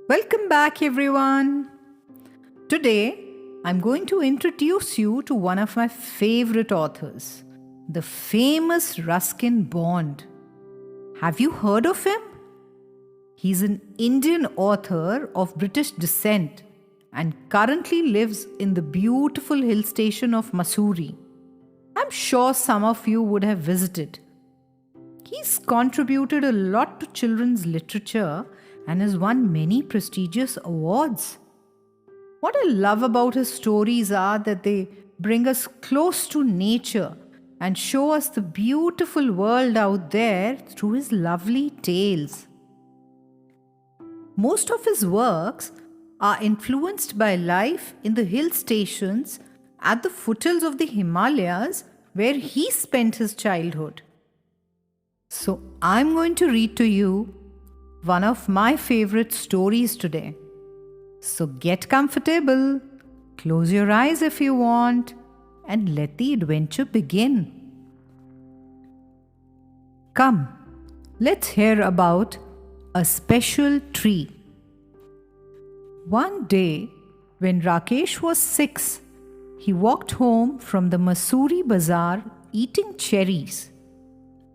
Welcome back, everyone. Today, I'm going to introduce you to one of my favorite authors, the famous Ruskin Bond. Have you heard of him? He's an Indian author of British descent and currently lives in the beautiful hill station of Mussoorie. I'm sure some of you would have visited. He's contributed a lot to children's literature and has won many prestigious awards. What I love about his stories are that they bring us close to nature and show us the beautiful world out there through his lovely tales. Most of his works are influenced by life in the hill stations at the foothills of the Himalayas where he spent his childhood. So I'm going to read to you one of my favorite stories today. So get comfortable, close your eyes if you want, and let the adventure begin. Come, let's hear about a special tree. One day, when Rakesh was 6, he walked home from the Mussoorie bazaar eating cherries.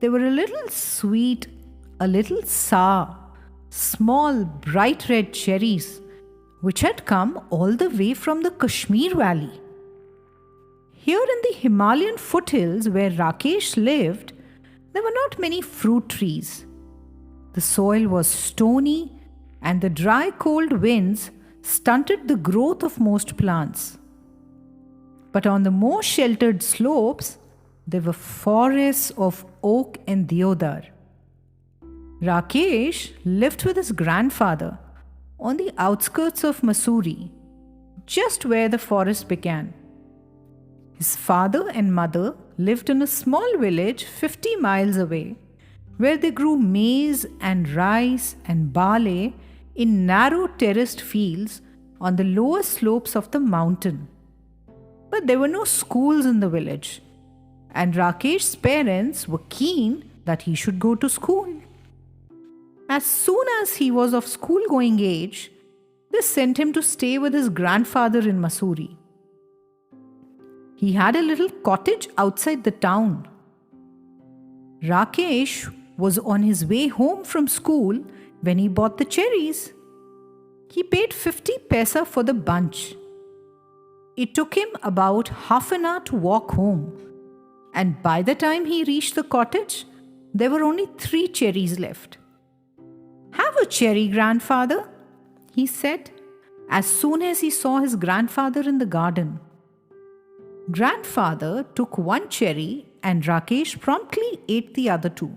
They were a little sweet, a little sour, small, bright red cherries, which had come all the way from the Kashmir Valley. Here in the Himalayan foothills where Rakesh lived, there were not many fruit trees. The soil was stony, and the dry, cold winds stunted the growth of most plants. But on the more sheltered slopes, there were forests of oak and deodar. Rakesh lived with his grandfather on the outskirts of Mussoorie, just where the forest began. His father and mother lived in a small village 50 miles away, where they grew maize and rice and barley in narrow terraced fields on the lower slopes of the mountain. But there were no schools in the village, and Rakesh's parents were keen that he should go to school. As soon as he was of school-going age, they sent him to stay with his grandfather in Mussoorie. He had a little cottage outside the town. Rakesh was on his way home from school when he bought the cherries. He paid 50 paisa for the bunch. It took him about half an hour to walk home, and by the time he reached the cottage, there were only 3 cherries left. "Have a cherry, grandfather," he said, as soon as he saw his grandfather in the garden. Grandfather took 1 cherry and Rakesh promptly ate the other 2.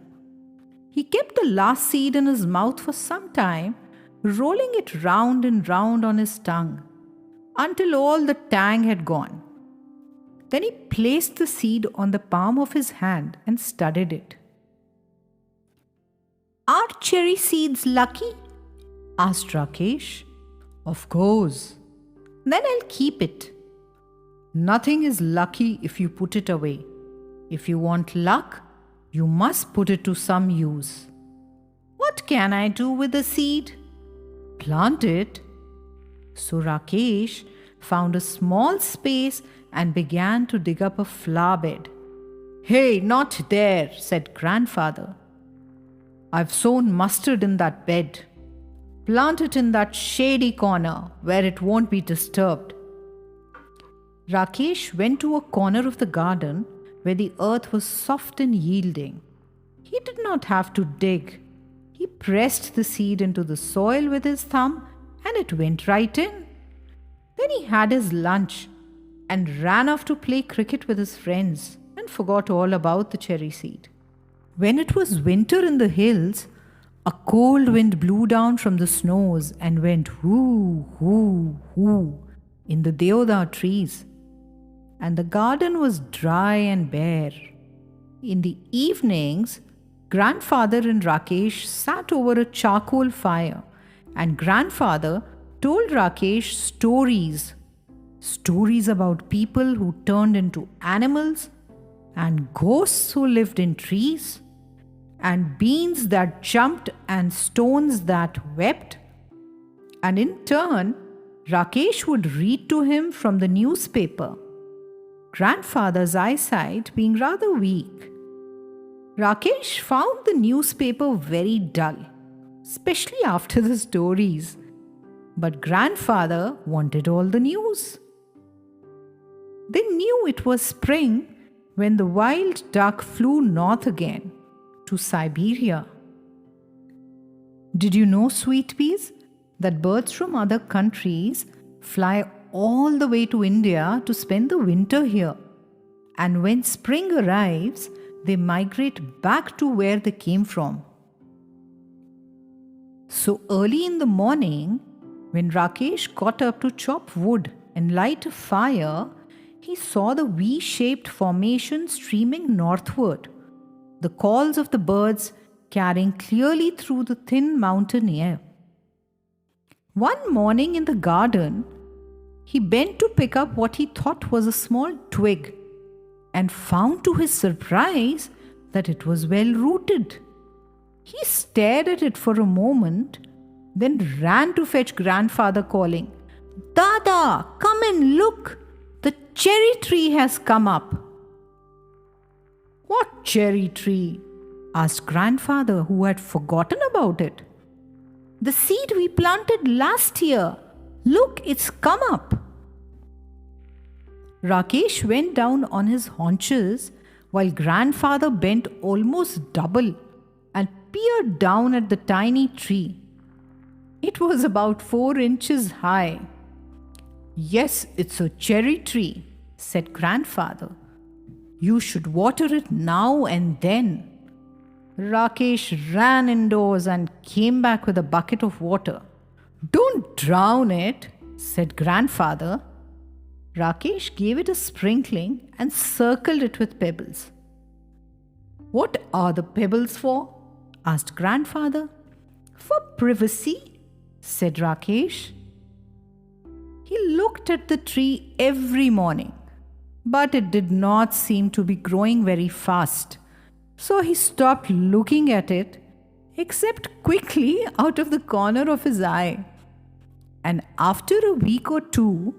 He kept the last seed in his mouth for some time, rolling it round and round on his tongue, until all the tang had gone. Then he placed the seed on the palm of his hand and studied it. "Are cherry seeds lucky?" asked Rakesh. "Of course." "Then I'll keep it." "Nothing is lucky if you put it away. If you want luck, you must put it to some use." "What can I do with the seed?" "Plant it." So Rakesh found a small space and began to dig up a flower bed. "Hey, not there," said grandfather. "I've sown mustard in that bed. Plant it in that shady corner where it won't be disturbed." Rakesh went to a corner of the garden where the earth was soft and yielding. He did not have to dig. He pressed the seed into the soil with his thumb and it went right in. Then he had his lunch and ran off to play cricket with his friends and forgot all about the cherry seed. When it was winter in the hills, a cold wind blew down from the snows and went whoo, whoo, whoo in the deodar trees, and the garden was dry and bare. In the evenings, grandfather and Rakesh sat over a charcoal fire, and grandfather told Rakesh stories about people who turned into animals, and ghosts who lived in trees, and beans that jumped and stones that wept, And in turn, Rakesh would read to him from the newspaper, grandfather's eyesight being rather weak. Rakesh found the newspaper very dull, especially after the stories. But grandfather wanted all the news. They knew it was spring when the wild duck flew north again to Siberia. Did you know, sweet peas, that birds from other countries fly all the way to India to spend the winter here? And when spring arrives, they migrate back to where they came from. So early in the morning, when Rakesh got up to chop wood and light a fire, he saw the V-shaped formation streaming northward, the calls of the birds carrying clearly through the thin mountain air. One morning in the garden, he bent to pick up what he thought was a small twig and found to his surprise that it was well rooted. He stared at it for a moment, then ran to fetch grandfather, calling, "Dada, come and look! The cherry tree has come up." "What cherry tree?" asked grandfather, who had forgotten about it. "The seed we planted last year. Look, it's come up." Rakesh went down on his haunches while grandfather bent almost double and peered down at the tiny tree. It was about 4 inches high. "Yes, it's a cherry tree," said grandfather. "You should water it now and then." Rakesh ran indoors and came back with a bucket of water. "Don't drown it," said grandfather. Rakesh gave it a sprinkling and circled it with pebbles. "What are the pebbles for?" asked grandfather. "For privacy," said Rakesh. He looked at the tree every morning, but it did not seem to be growing very fast. So he stopped looking at it, except quickly out of the corner of his eye. And after a week or two,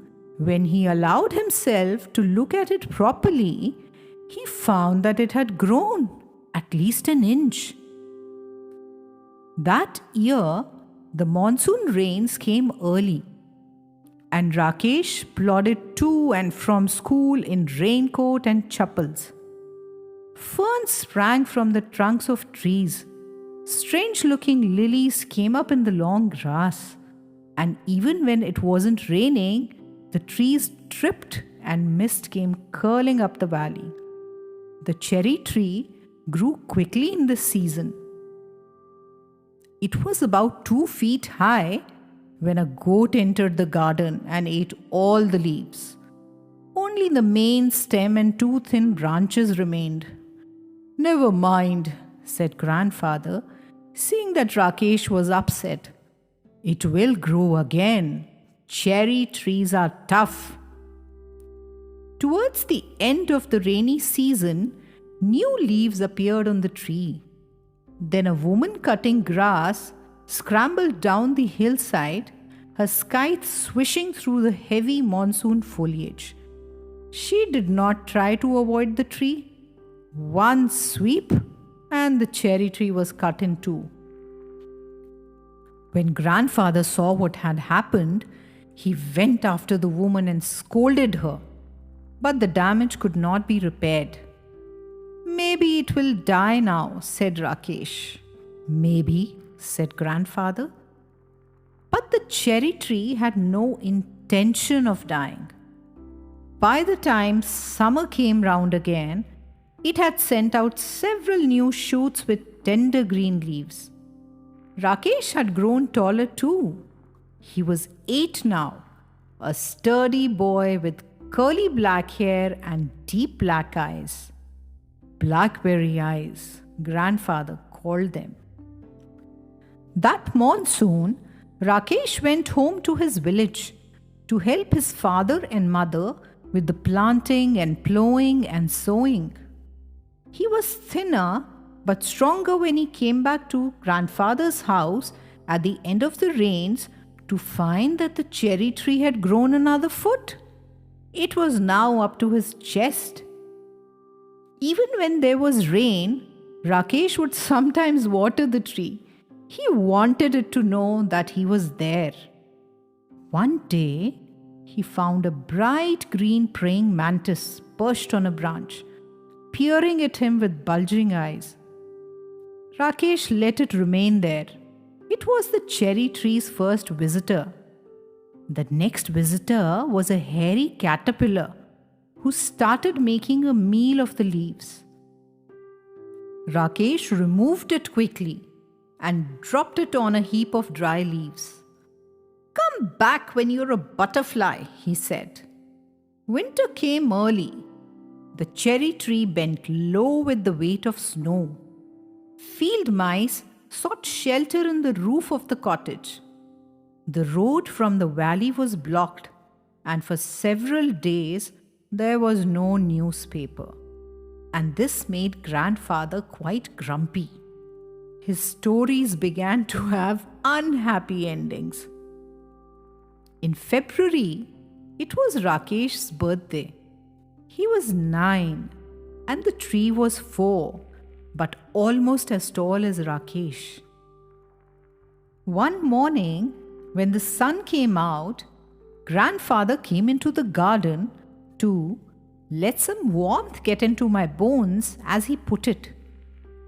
when he allowed himself to look at it properly, he found that it had grown at least an inch. That year, the monsoon rains came early, and Rakesh plodded to and from school in raincoat and chappals. Ferns sprang from the trunks of trees. Strange-looking lilies came up in the long grass, and even when it wasn't raining, the trees dripped and mist came curling up the valley. The cherry tree grew quickly in this season. It was about 2 feet high when a goat entered the garden and ate all the leaves. Only the main stem and 2 thin branches remained. "Never mind," said grandfather, seeing that Rakesh was upset. "It will grow again. Cherry trees are tough." Towards the end of the rainy season, new leaves appeared on the tree. Then a woman cutting grass scrambled down the hillside, her scythe swishing through the heavy monsoon foliage. She did not try to avoid the tree. One sweep, and the cherry tree was cut in two. When grandfather saw what had happened, he went after the woman and scolded her. But the damage could not be repaired. "Maybe it will die now," said Rakesh. "Maybe," said grandfather. But the cherry tree had no intention of dying. By the time summer came round again, it had sent out several new shoots with tender green leaves. Rakesh had grown taller too. He was 8 now, a sturdy boy with curly black hair and deep black eyes. Blackberry eyes, grandfather called them. That monsoon, Rakesh went home to his village to help his father and mother with the planting and plowing and sowing. He was thinner but stronger when he came back to grandfather's house at the end of the rains to find that the cherry tree had grown another foot. It was now up to his chest. Even when there was rain, Rakesh would sometimes water the tree. He wanted it to know that he was there. One day, he found a bright green praying mantis perched on a branch, peering at him with bulging eyes. Rakesh let it remain there. It was the cherry tree's first visitor. The next visitor was a hairy caterpillar who started making a meal of the leaves. Rakesh removed it quickly and dropped it on a heap of dry leaves. "Come back when you're a butterfly," he said. Winter came early. The cherry tree bent low with the weight of snow. Field mice sought shelter in the roof of the cottage. The road from the valley was blocked, and for several days there was no newspaper. And this made Grandfather quite grumpy. His stories began to have unhappy endings. In February, it was Rakesh's birthday. He was 9 and the tree was 4, but almost as tall as Rakesh. One morning, when the sun came out, Grandfather came into the garden to let some warmth get into my bones, as he put it.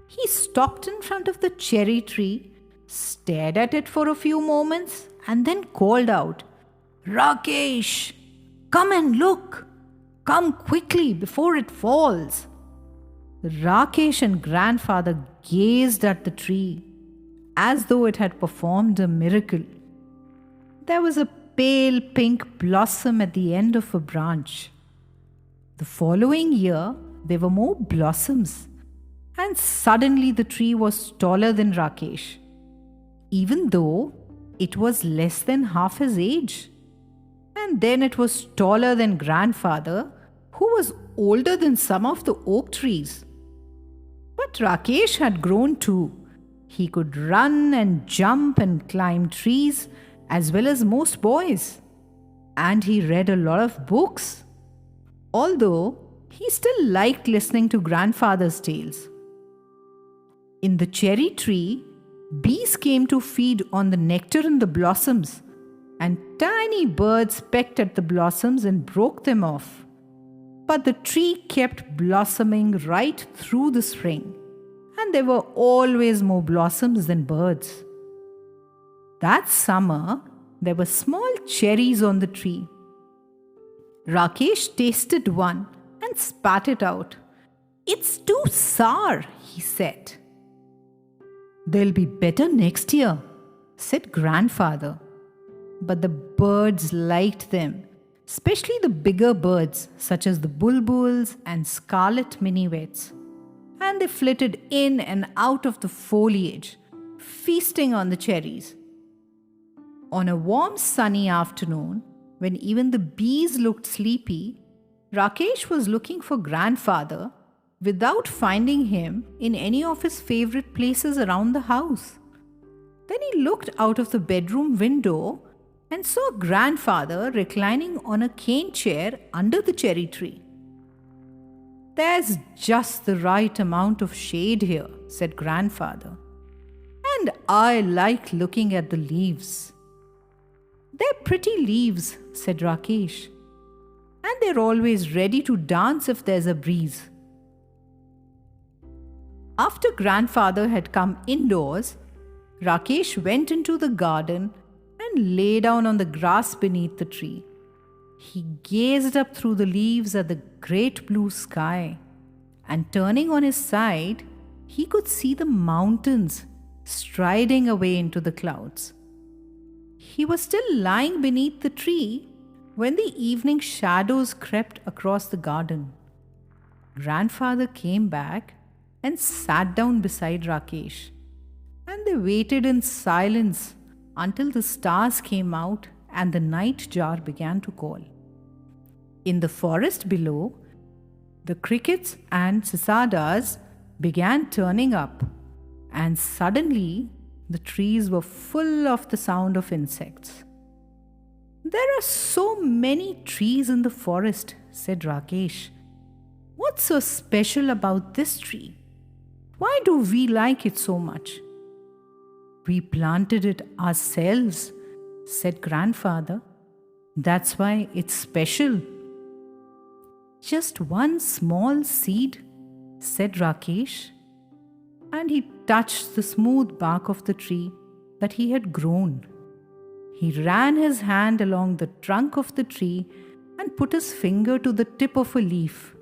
He stopped in front of the cherry tree, stared at it for a few moments, and then called out, "Rakesh, come and look! Come quickly before it falls!" Rakesh and Grandfather gazed at the tree as though it had performed a miracle. There was a pale pink blossom at the end of a branch. The following year, there were more blossoms, and suddenly the tree was taller than Rakesh, even though it was less than half his age. And then it was taller than Grandfather, who was older than some of the oak trees. But Rakesh had grown too. He could run and jump and climb trees as well as most boys. And he read a lot of books, although he still liked listening to Grandfather's tales. In the cherry tree, bees came to feed on the nectar in the blossoms, and tiny birds pecked at the blossoms and broke them off. But the tree kept blossoming right through the spring, and there were always more blossoms than birds. That summer, there were small cherries on the tree. Rakesh tasted one and spat it out. "It's too sour," he said. "They'll be better next year," said Grandfather. But the birds liked them, especially the bigger birds such as the bulbuls and scarlet minivets. And they flitted in and out of the foliage, feasting on the cherries. On a warm sunny afternoon, when even the bees looked sleepy, Rakesh was looking for Grandfather without finding him in any of his favorite places around the house. Then he looked out of the bedroom window and saw Grandfather reclining on a cane chair under the cherry tree. "There's just the right amount of shade here," said Grandfather. "And I like looking at the leaves." "They're pretty leaves," said Rakesh. "And they're always ready to dance if there's a breeze." After Grandfather had come indoors, Rakesh went into the garden and lay down on the grass beneath the tree. He gazed up through the leaves at the great blue sky, and turning on his side, he could see the mountains striding away into the clouds. He was still lying beneath the tree when the evening shadows crept across the garden. Grandfather came back and sat down beside Rakesh, and they waited in silence until the stars came out and the night jar began to call. In the forest below, the crickets and cicadas began turning up, and suddenly the trees were full of the sound of insects. There are so many trees in the forest, said Rakesh. What's so special about this tree? Why do we like it so much? We planted it ourselves, said grandfather. That's why it's special. Just one small seed, said Rakesh, and he touched the smooth bark of the tree that he had grown. He ran his hand along the trunk of the tree and put his finger to the tip of a leaf.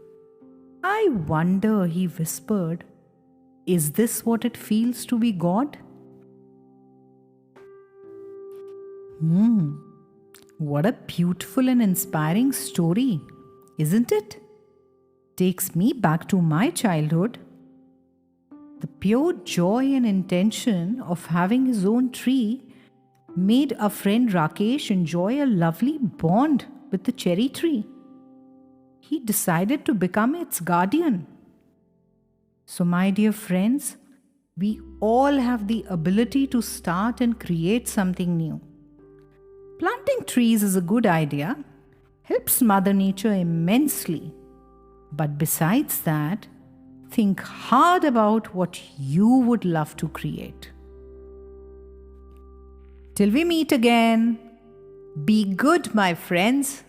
I wonder, he whispered, is this what it feels to be God? What a beautiful and inspiring story, isn't it? Takes me back to my childhood. The pure joy and intention of having his own tree made our friend Rakesh enjoy a lovely bond with the cherry tree. He decided to become its guardian. So, my dear friends, we all have the ability to start and create something new. Planting trees is a good idea, helps Mother Nature immensely. But besides that, think hard about what you would love to create. Till we meet again, be good, my friends.